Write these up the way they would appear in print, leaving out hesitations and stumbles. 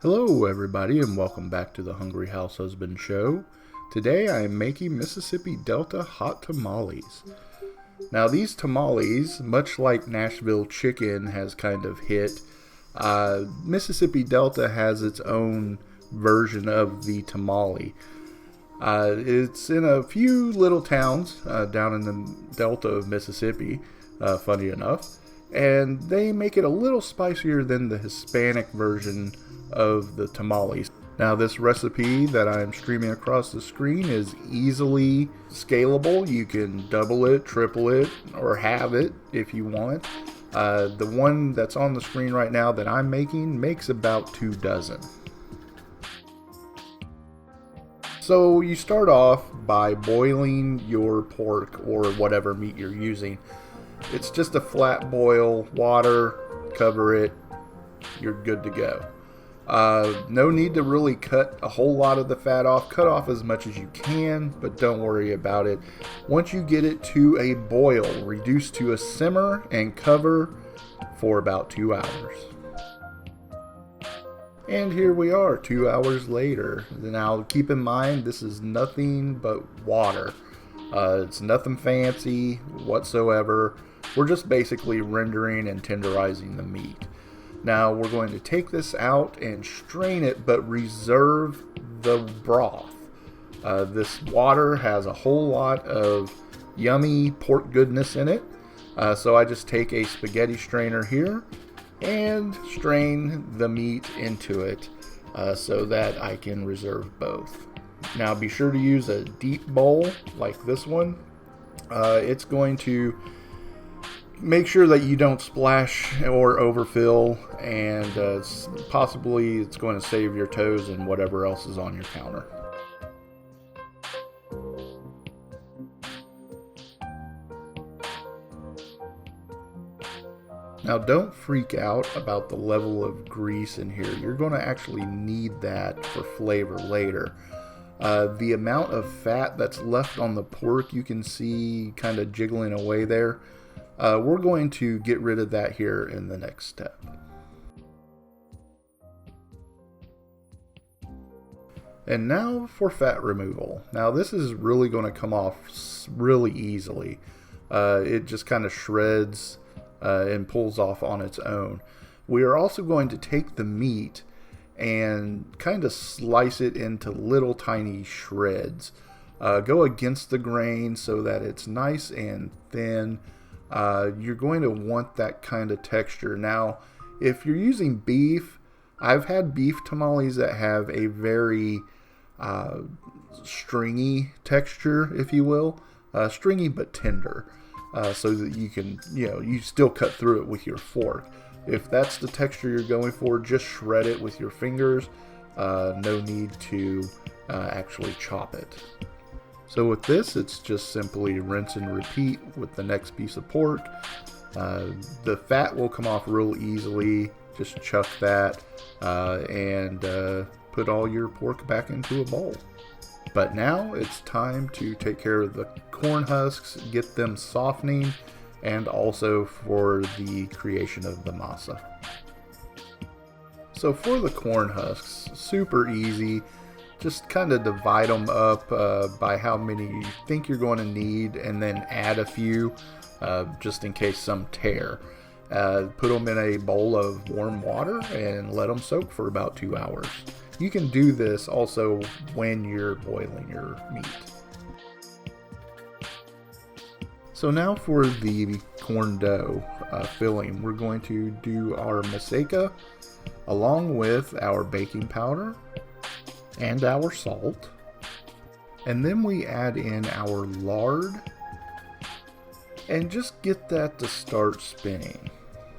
Hello everybody and welcome back to the Hungry House Husband Show. Today I am making Mississippi Delta hot tamales. Now these tamales, much like Nashville Chicken has kind of hit, Mississippi Delta has its own version of the tamale. It's in a few little towns down in the Delta of Mississippi, funny enough, and they make it a little spicier than the Hispanic version of the tamales. Now this recipe that I'm streaming across the screen is easily scalable. You can double it, triple it, or halve it if you want. The one that's on the screen right now that I'm making makes about 2 dozen. So you start off by boiling your pork or whatever meat you're using. It's just a flat boil, water, cover it, you're good to go. No need to really cut a whole lot of the fat off. Cut off as much as you can, but don't worry about it. Once you get it to a boil, reduce to a simmer and cover for about 2 hours. And here we are 2 hours later. Now keep in mind this is nothing but water. It's nothing fancy whatsoever. We're just basically rendering and tenderizing the meat. Now we're going to take this out and strain it, but reserve the broth. This water has a whole lot of yummy pork goodness in it. So I just take a spaghetti strainer here and strain the meat into it so that I can reserve both. Now be sure to use a deep bowl like this one. It's going to make sure that you don't splash or overfill, and possibly it's going to save your toes and whatever else is on your counter. Now don't freak out about the level of grease in here. You're going to actually need that for flavor later. The amount of fat that's left on the pork, you can see kind of jiggling away there. We're going to get rid of that here in the next step. And now for fat removal. Now this is really going to come off really easily. It just kind of shreds and pulls off on its own. We are also going to take the meat and kind of slice it into little tiny shreds. Go against the grain so that it's nice and thin. You're going to want that kind of texture. Now, if you're using beef, I've had beef tamales that have a very stringy texture, if you will. Stringy but tender. So that you can, you still cut through it with your fork. If that's the texture you're going for, just shred it with your fingers. No need to actually chop it. So with this, it's just simply rinse and repeat with the next piece of pork. The fat will come off real easily. Just chuck that and put all your pork back into a bowl. But now it's time to take care of the corn husks, get them softening, and also for the creation of the masa. So for the corn husks, super easy. Just kind of divide them up by how many you think you're going to need, and then add a few just in case some tear. Put them in a bowl of warm water and let them soak for about 2 hours. You can do this also when you're boiling your meat. So now for the corn dough filling, we're going to do our moussaka along with our baking powder and our salt, and then we add in our lard and just get that to start spinning.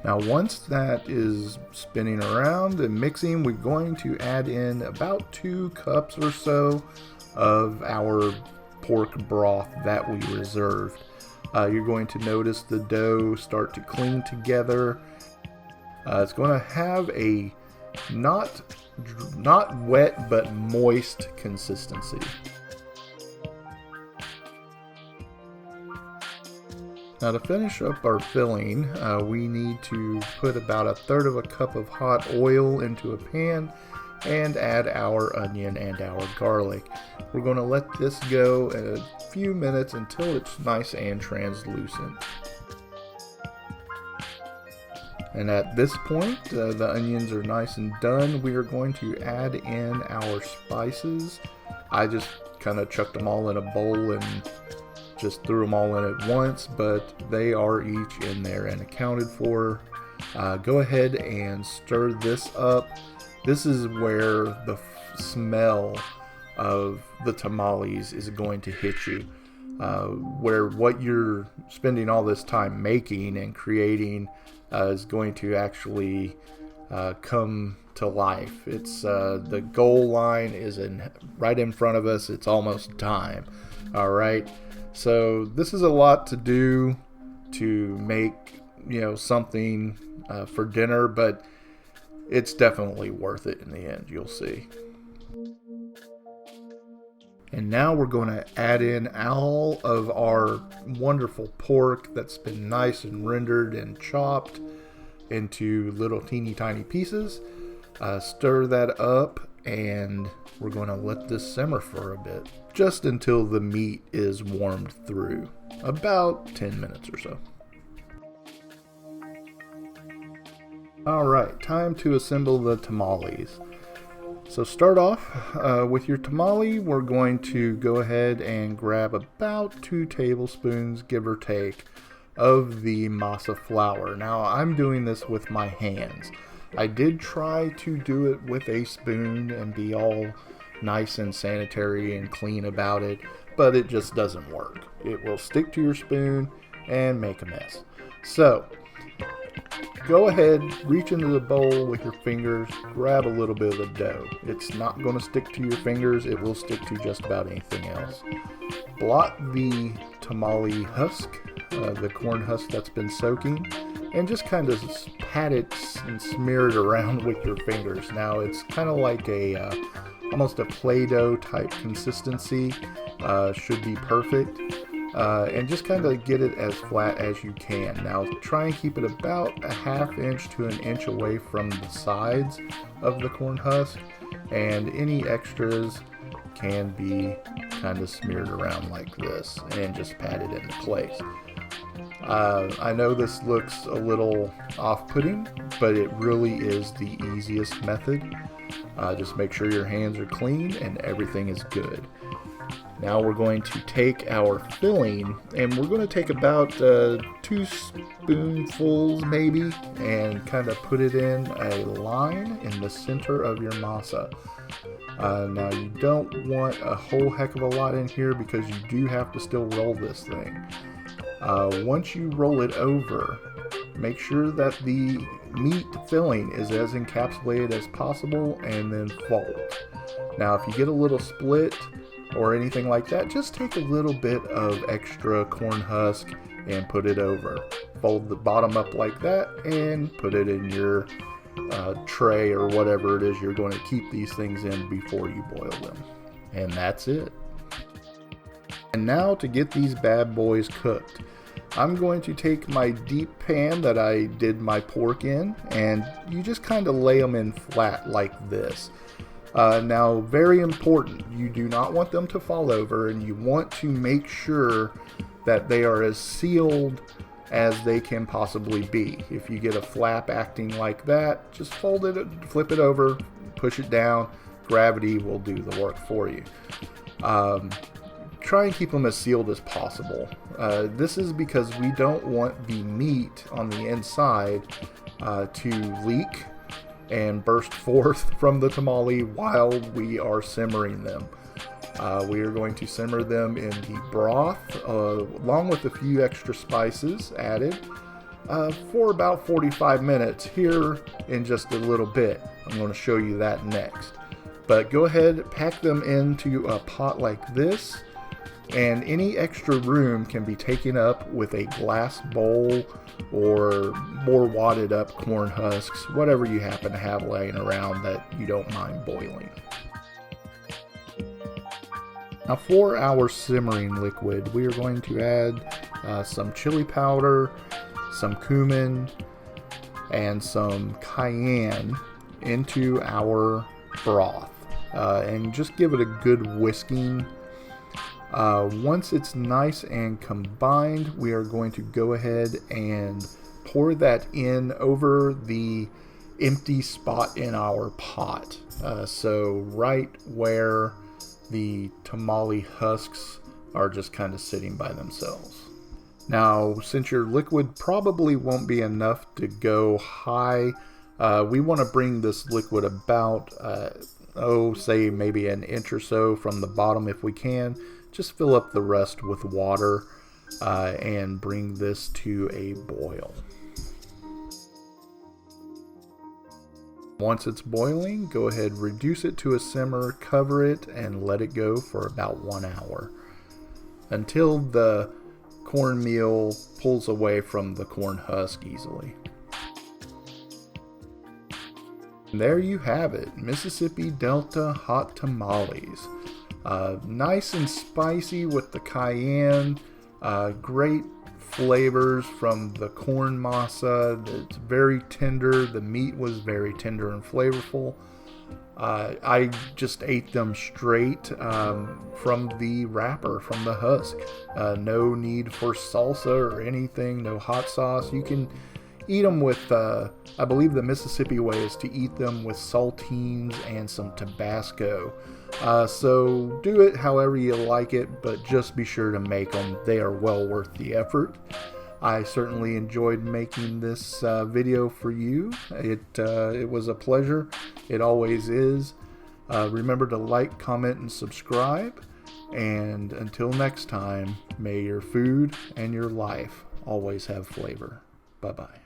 Now once that is spinning around and mixing, we're going to add in about 2 cups or so of our pork broth that we reserved. You're going to notice the dough start to cling together. It's going to have a not wet but moist consistency. Now to finish up our filling, we need to put about 1/3 of a cup of hot oil into a pan and add our onion and our garlic. We're going to let this go in a few minutes until it's nice and translucent. And at this point, the onions are nice and done. We are going to add in our spices. I just kind of chucked them all in a bowl and just threw them all in at once, but they are each in there and accounted for. Go ahead and stir this up. This is where the smell of the tamales is going to hit you. Where what you're spending all this time making and creating is going to actually come to life. It's the goal line is right in front of us. It's almost time. All right. So this is a lot to do to make, something for dinner, but it's definitely worth it in the end. You'll see. And now we're going to add in all of our wonderful pork that's been nice and rendered and chopped into little teeny tiny pieces. Stir that up, and we're going to let this simmer for a bit, just until the meat is warmed through, about 10 minutes or so. Alright, time to assemble the tamales. So start off with your tamale. We're going to go ahead and grab about 2 tablespoons, give or take, of the masa flour. Now I'm doing this with my hands. I did try to do it with a spoon and be all nice and sanitary and clean about it, but it just doesn't work. It will stick to your spoon and make a mess. So go ahead, reach into the bowl with your fingers, grab a little bit of the dough. It's not going to stick to your fingers, it will stick to just about anything else. Blot the tamale husk, the corn husk that's been soaking, and just kind of pat it and smear it around with your fingers. Now it's kind of like almost a Play-Doh type consistency, should be perfect. And just kind of get it as flat as you can. Now try and keep it about a 1/2 inch to 1 inch away from the sides of the corn husk, and any extras can be kind of smeared around like this and just pat it into place. I know this looks a little off-putting, but it really is the easiest method. Just make sure your hands are clean and everything is good. Now we're going to take our filling, and we're going to take about 2 spoonfuls maybe, and kind of put it in a line in the center of your masa. Now you don't want a whole heck of a lot in here because you do have to still roll this thing. Once you roll it over, make sure that the meat filling is as encapsulated as possible, and then fold. Now if you get a little split or anything like that, just take a little bit of extra corn husk and put it over. Fold the bottom up like that and put it in your tray or whatever it is you're going to keep these things in before you boil them. And that's it. And now to get these bad boys cooked, I'm going to take my deep pan that I did my pork in, and you just kind of lay them in flat like this. Now, very important, you do not want them to fall over, and you want to make sure that they are as sealed as they can possibly be. If you get a flap acting like that, just fold it, flip it over, push it down. Gravity will do the work for you. Try and keep them as sealed as possible. This is because we don't want the meat on the inside to leak and burst forth from the tamale while we are simmering them. We are going to simmer them in the broth along with a few extra spices added for about 45 minutes here in just a little bit. I'm going to show you that next. But go ahead, pack them into a pot like this, and any extra room can be taken up with a glass bowl or more wadded up corn husks, whatever you happen to have laying around that you don't mind boiling. Now for our simmering liquid, we are going to add some chili powder, some cumin, and some cayenne into our broth and just give it a good whisking. Once it's nice and combined, we are going to go ahead and pour that in over the empty spot in our pot. So right where the tamale husks are just kind of sitting by themselves. Now, since your liquid probably won't be enough to go high, we want to bring this liquid about, say maybe an inch or so from the bottom if we can. Just fill up the rest with water and bring this to a boil. Once it's boiling, go ahead, reduce it to a simmer, cover it, and let it go for about 1 hour until the cornmeal pulls away from the corn husk easily. And there you have it, Mississippi Delta hot tamales. Nice and spicy with the cayenne, great flavors from the corn masa. It's very tender. The meat was very tender and flavorful. I just ate them straight from the wrapper, from the husk. No need for salsa or anything, no hot sauce. You can eat them with, I believe the Mississippi way is to eat them with saltines and some Tabasco. So do it however you like it, but just be sure to make them. They are well worth the effort. I certainly enjoyed making this video for you. It was a pleasure. It always is. Remember to like, comment, and subscribe. And until next time, may your food and your life always have flavor. Bye-bye.